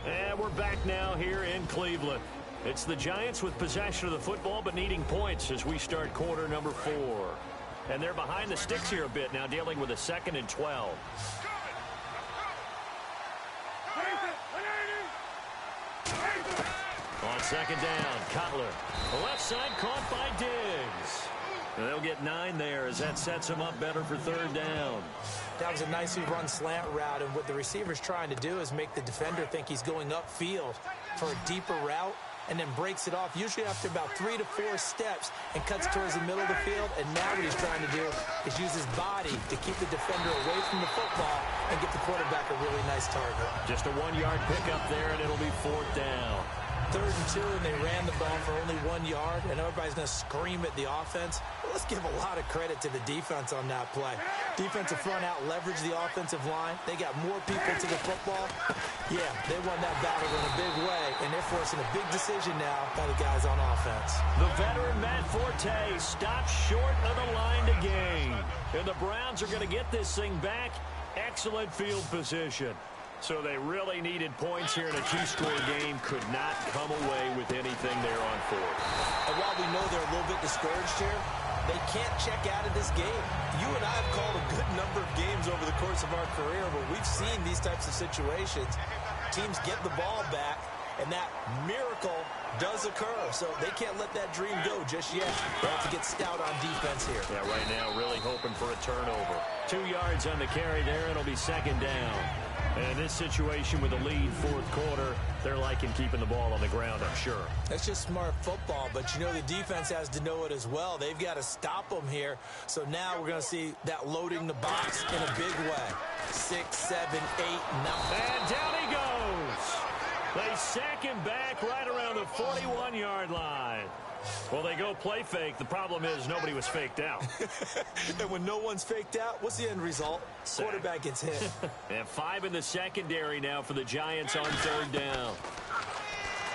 And we're back now here in Cleveland. It's the Giants with possession of the football, but needing points as we start quarter number 4. And they're behind the sticks here a bit now, dealing with a 2nd and 12. On 2nd down, Cutler. The left side caught by Diggs. And they'll get 9 there as that sets them up better for 3rd down. That was a nicely run slant route, and what the receiver's trying to do is make the defender think he's going upfield for a deeper route, and then breaks it off, usually after about 3 to 4 steps, and cuts towards the middle of the field. And now what he's trying to do is use his body to keep the defender away from the football and get the quarterback a really nice target. Just a 1-yard pickup there, and it'll be 4th down. 3rd and 2, and they ran the ball for only 1 yard, and everybody's going to scream at the offense. Well, let's give a lot of credit to the defense on that play. Defensive front out leveraged the offensive line. They got more people to the football. Yeah, they won that battle in a big way, and they're forcing a big decision now by the guys on offense. The veteran Matt Forte stops short of the line to gain. And the Browns are going to get this thing back. Excellent field position. So they really needed points here in a 2-score game. Could not come away with anything there on 4th. And while we know they're a little bit discouraged here, they can't check out of this game. You and I have called a good number of games over the course of our career where we've seen these types of situations teams get the ball back, and that miracle does occur. So they can't let that dream go just yet. They have to get stout on defense here. Yeah, right now really hoping for a turnover. 2 yards on the carry there. It'll be second down. And this situation with the lead fourth quarter, they're liking keeping the ball on the ground, I'm sure. That's just smart football, but you know the defense has to know it as well. They've got to stop them here. So now we're going to see that loading the box in a big way. 6, 7, 8, 9. And down he goes. They sack him back right around the 41-yard line. Well, they go play fake. The problem is nobody was faked out. And when no one's faked out, what's the end result? Sack. Quarterback gets hit. And 5 in the secondary now for the Giants on third down.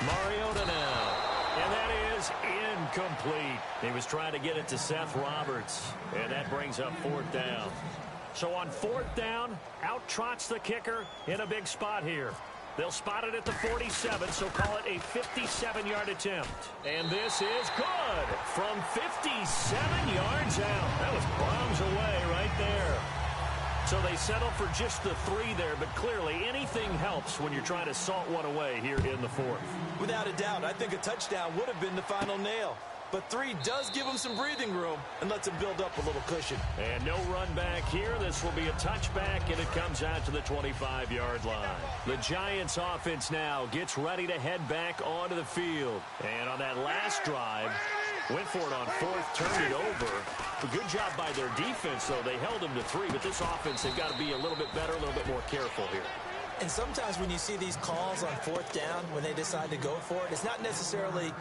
Mariota now. And that is incomplete. He was trying to get it to Seth Roberts. And that brings up fourth down. So on fourth down, out trots the kicker in a big spot here. They'll spot it at the 47, so call it a 57-yard attempt. And this is good from 57 yards out. That was bombs away right there. So they settle for just the 3 there, but clearly anything helps when you're trying to salt one away here in the fourth. Without a doubt, I think a touchdown would have been the final nail. But 3 does give them some breathing room and lets them build up a little cushion. And no run back here. This will be a touchback, and it comes out to the 25-yard line. The Giants offense now gets ready to head back onto the field. And on that last drive, went for it on fourth, turned it over. A good job by their defense, though. They held them to 3, but this offense, they've got to be a little bit better, a little bit more careful here. And sometimes when you see these calls on fourth down, when they decide to go for it, it's not necessarily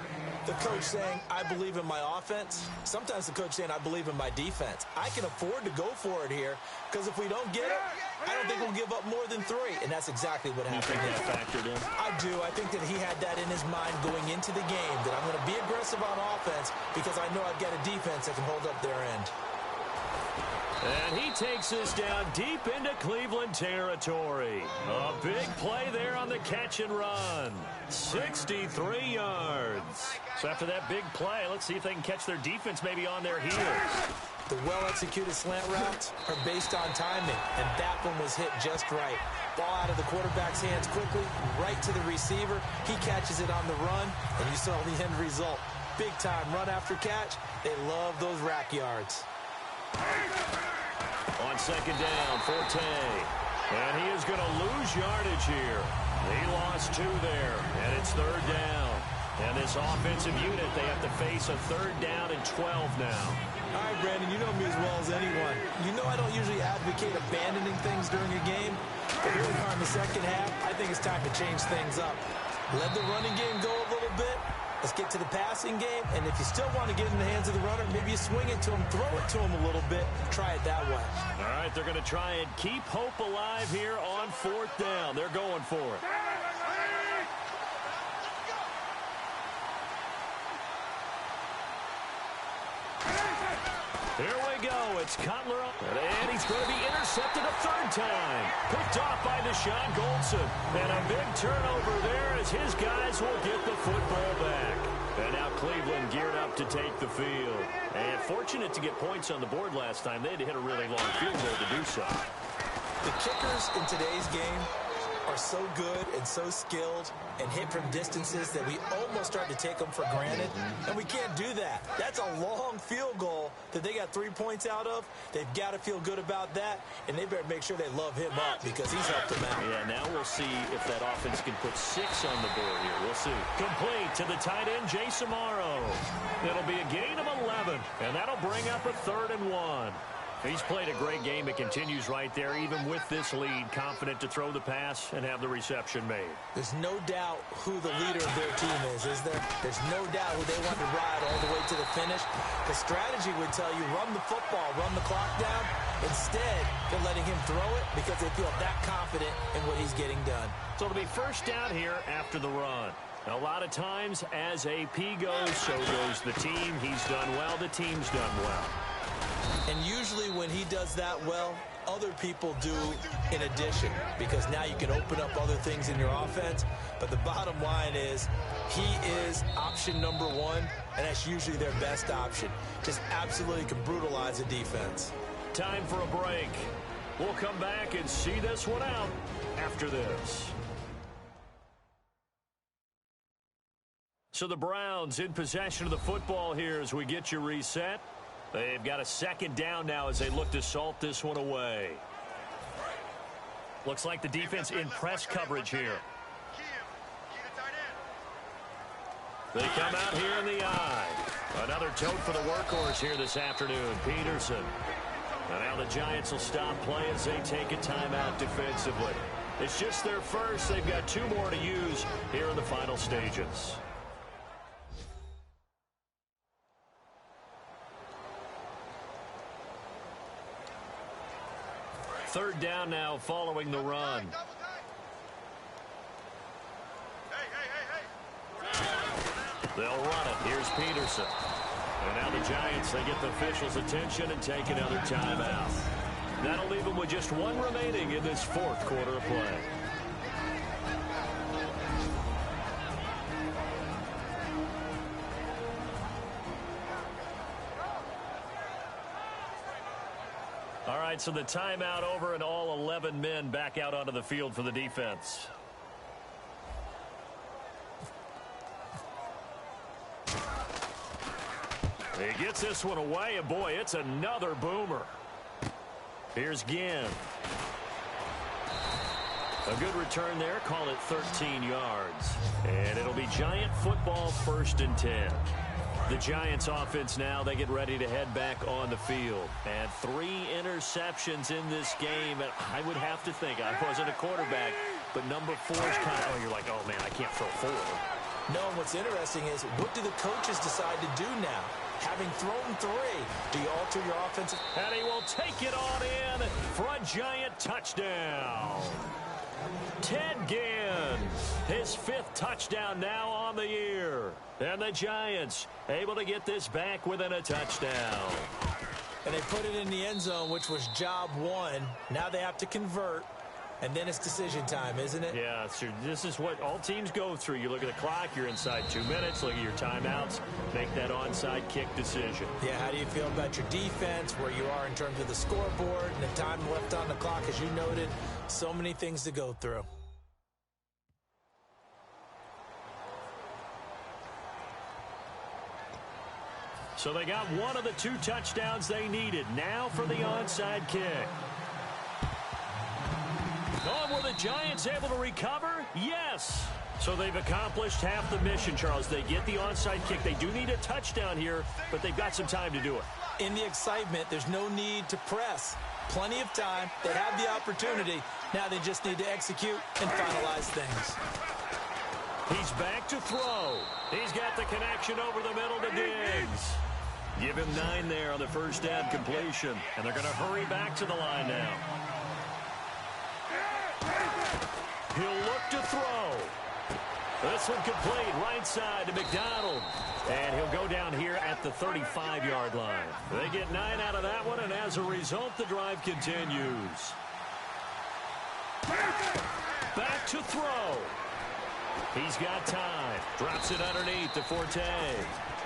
the coach saying, I believe in my offense. Sometimes the coach saying, I believe in my defense. I can afford to go for it here because if we don't get it, I don't think we'll give up more than 3. And that's exactly what happened. You think that factored in? I do. I think that he had that in his mind going into the game, that I'm going to be aggressive on offense because I know I've got a defense that can hold up their end. And he takes us down deep into Cleveland territory. A big play there on the catch and run. 63 yards. So after that big play, let's see if they can catch their defense maybe on their heels. The well-executed slant routes are based on timing, and that one was hit just right. Ball out of the quarterback's hands quickly, right to the receiver. He catches it on the run, and you saw the end result. Big-time run after catch. They love those rack yards. On second down, Forte. And he is going to lose yardage here. He lost 2 there, and it's third down. And this offensive unit, they have to face a third down and 12 now. All right, Brandon, you know me as well as anyone. You know I don't usually advocate abandoning things during a game. But here we are in the second half. I think it's time to change things up. Let the running game go a little bit. Let's get to the passing game, and if you still want to get in the hands of the runner, maybe you swing it to him, throw it to him a little bit, try it that way. All right, they're going to try and keep hope alive here on fourth down. They're going for it. Here we go. It's Cutler, and he's going to be intercepted a third time. Picked off by Deshaun Goldson. And a big turnover there as his guys will get the football back. And now Cleveland geared up to take the field. And fortunate to get points on the board last time. They had to hit a really long field goal to do so. The kickers in today's game are so good and so skilled and hit from distances that we almost start to take them for granted, and we can't do that. That's a long field goal that they got 3 points out of. They've got to feel good about that, and they better make sure they love him up because he's helped them out. Yeah, now we'll see if that offense can put 6 on the board here. We'll see. Complete to the tight end, Jason Morrow. It'll be a gain of 11, and that'll bring up a 3rd and 1. He's played a great game. It continues right there, even with this lead, confident to throw the pass and have the reception made. There's no doubt who the leader of their team is there? There's no doubt who they want to ride all the way to the finish. The strategy would tell you, run the football, run the clock down. Instead, they're letting him throw it because they feel that confident in what he's getting done. So it'll be first down here after the run. A lot of times, as AP goes, so goes the team. He's done well, the team's done well. And usually when he does that well, other people do in addition, because now you can open up other things in your offense. But the bottom line is he is option number 1, and that's usually their best option. Just absolutely can brutalize a defense. Time for a break. We'll come back and see this one out after this. So the Browns in possession of the football here as we get you reset. They've got a second down now as they look to salt this one away. Looks like the defense in press coverage here. They come out here in the eye. Another tote for the workhorse here this afternoon, Peterson. And now the Giants will stop play as they take a timeout defensively. It's just their first. They've got 2 more to use here in the final stages. Third down now following the run. They'll run it. Here's Peterson. And now the Giants, they get the officials' attention and take another timeout. That'll leave them with just 1 remaining in this 4th quarter of play. All right, so the timeout over and all 11 men back out onto the field for the defense. He gets this one away, and boy, it's another boomer. Here's Ginn. A good return there, call it 13 yards. And it'll be Giant football 1st and 10. The Giants offense now, they get ready to head back on the field. And 3 interceptions in this game. And I would have to think, I wasn't a quarterback, but number 4 is kind of, you're like, oh man, I can't throw 4. No, and what's interesting is, what do the coaches decide to do now? Having thrown 3, do you alter your offensive? And he will take it on in for a Giant touchdown. Ted Ginn, his 5th touchdown now on the year. And the Giants able to get this back within a touchdown. And they put it in the end zone, which was job 1. Now they have to convert. And then it's decision time, isn't it? Yeah, so this is what all teams go through. You look at the clock, you're inside 2 minutes, look at your timeouts, make that onside kick decision. Yeah, how do you feel about your defense, where you are in terms of the scoreboard, and the time left on the clock, as you noted, so many things to go through. So they got one of the 2 touchdowns they needed. Now for the onside kick. Oh, were the Giants able to recover? Yes. So they've accomplished half the mission, Charles. They get the onside kick. They do need a touchdown here, but they've got some time to do it. In the excitement, there's no need to press. Plenty of time. They have the opportunity. Now they just need to execute and finalize things. He's back to throw. He's got the connection over the middle to Diggs. Give him 9 there on the first down completion. And they're going to hurry back to the line now. He'll look to throw. This one complete, right side to McDonald. And he'll go down here at the 35-yard line. They get 9 out of that one, and as a result, the drive continues. Back to throw. He's got time. Drops it underneath to Forte.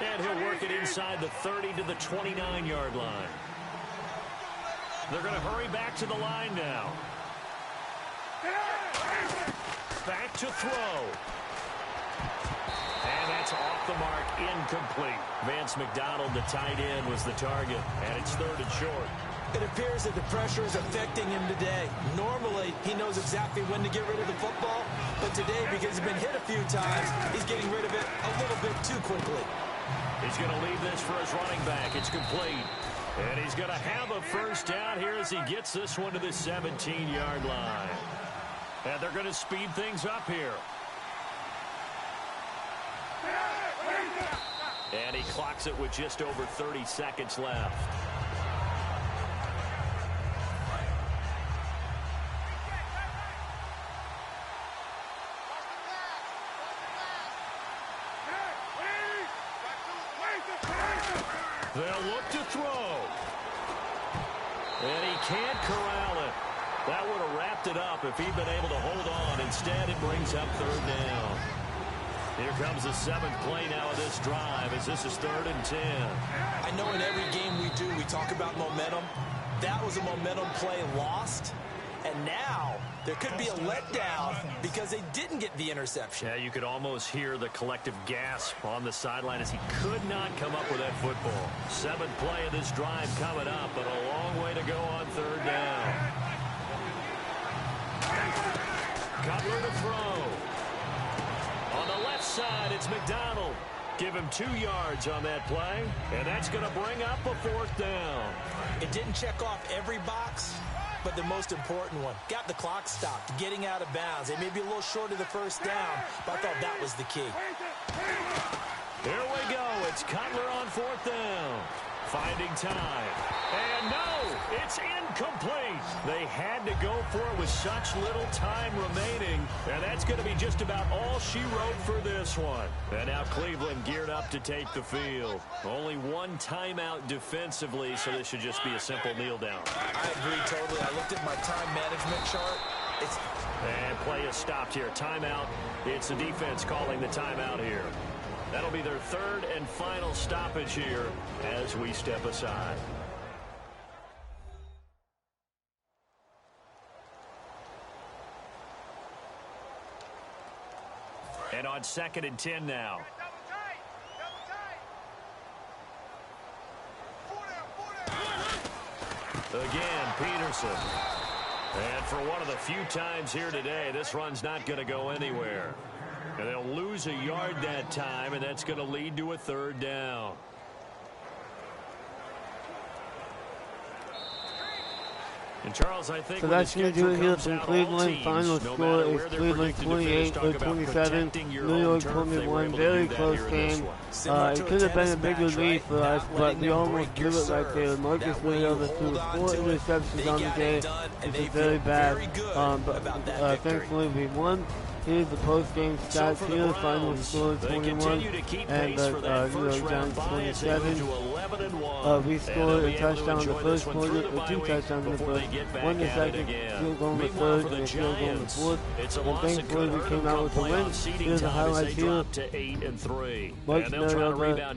And he'll work it inside the 30 to the 29-yard line. They're going to hurry back to the line now. Back to throw. And that's off the mark, incomplete. Vance McDonald, the tight end, was the target, and it's 3rd and short. It appears that the pressure is affecting him today. Normally, he knows exactly when to get rid of the football, but today, because he's been hit a few times, he's getting rid of it a little bit too quickly. He's going to leave this for his running back. It's complete. And he's going to have a first down here as he gets this one to the 17-yard line. And they're going to speed things up here. And he clocks it with just over 30 seconds left. They'll look to throw. And he can't corral it. That would have wrapped it up if he'd been able to hold on. Instead, it brings up 3rd down. Here comes the 7th play now of this drive as this is 3rd and 10. I know in every game we do, we talk about momentum. That was a momentum play lost. And now there could be a letdown because they didn't get the interception. Yeah, you could almost hear the collective gasp on the sideline as he could not come up with that football. 7th play of this drive coming up, but a long way to go on 3rd down. Cutler to throw. On the left side, it's McDonald. Give him 2 yards on that play, and that's going to bring up a 4th down. It didn't check off every box, but the most important one. Got the clock stopped, getting out of bounds. They may be a little short of the 1st down, but I thought that was the key. Here we go. It's Cutler on 4th down. Finding time. And no, it's incomplete. They had to go for it with such little time remaining. And that's going to be just about all she wrote for this one. And now Cleveland geared up to take the field. Only 1 timeout defensively, so this should just be a simple kneel down. I agree totally. I looked at my time management chart. And play is stopped here. Timeout. It's the defense calling the timeout here. That'll be their 3rd and final stoppage here as we step aside. And on 2nd and 10 now. Again, Peterson. And for one of the few times here today, this run's not going to go anywhere. And they'll lose a yard that time, and that's going to lead to a 3rd down. And Charles, I think so that's going to do it here from Cleveland. Final score is Cleveland 28 or 27, New York 21. Very close game. It could have been a bigger lead for us, but we almost blew it right there. Marcus Mariota threw 4 interceptions on the day, which is very bad. But thankfully we won. Here's the post-game stats here. Final score 21, and the New York Giants 27. We scored a touchdown in the first quarter, or 2 touchdowns in the first, 1 in the second, field goal in the third, and a field goal in the fourth. And thankfully we came out with a win. Here's the highlights here. Marcus Mariota,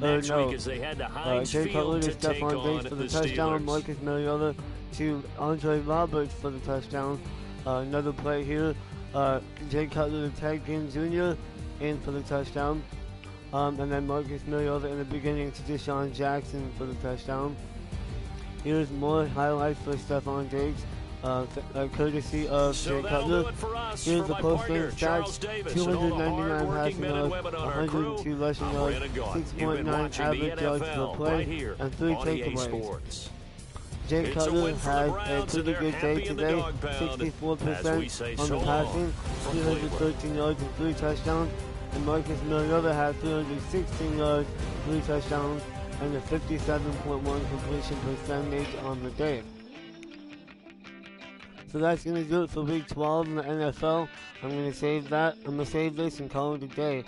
Jay Cutler to Stephon Diggs for the touchdown. Marcus Mariota to Andre Roberts for the touchdown. Another play here. Jay Cutler to Ted Ginn Jr. in for the touchdown. And then Marcus Mariota in the beginning to Deshaun Jackson for the touchdown. Here's more highlights for Stephon Diggs, courtesy of Jay Cutler. Here's the post-game stats: 299 passing yards, 102 rushing yards, 6.9 average yards per play, and 3 takeaways. Jay Cutler had a pretty good day today, 64% on the passing, 313 yards and 3 touchdowns. And Marcus Mariota had 316 yards, 3 touchdowns, and a 57.1 completion percentage on the day. So that's going to do it for Week 12 in the NFL. I'm going to save that. I'm going to save this and call it a day.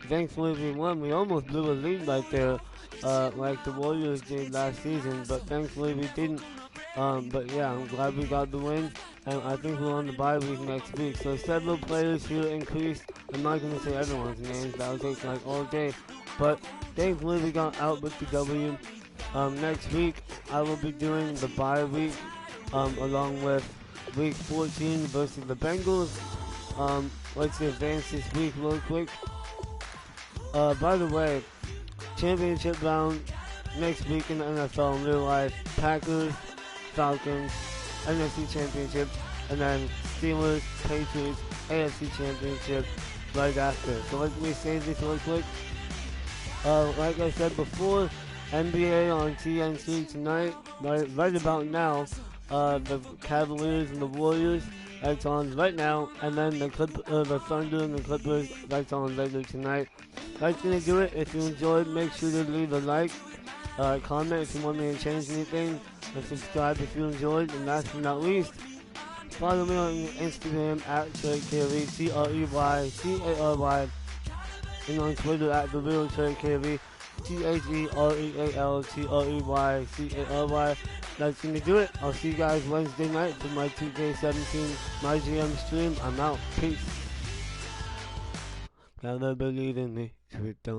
Thankfully we won. We almost blew a lead right there, like the Warriors did last season, but thankfully we didn't. But yeah, I'm glad we got the win, and I think we're on the bye week next week. So several players here increased. I'm not going to say everyone's names, that would take like all day, but thankfully we got out with the W. Next week I will be doing the bye week, along with Week 14 versus the Bengals. Let's advance this week real quick. By the way, championship round next week in the NFL in real life: Packers, Falcons, NFC Championship, and then Steelers, Patriots, AFC Championship right after. So let me save this real quick. Like I said before, NBA on TNT tonight, right about now. The Cavaliers and the Warriors, that's on right now, and then the Thunder and the Clippers, that's on later tonight. That's going to do it. If you enjoyed, make sure to leave a like, comment if you want me to change anything, and subscribe if you enjoyed. And last but not least, follow me on Instagram at TreyCary, TreyCary, and on Twitter at TheRealTreyCary, TheRealTreyCary. That's going to do it. I'll see you guys Wednesday night for my 2K17 My GM stream. I'm out. Peace. Gotta believe in me. Don't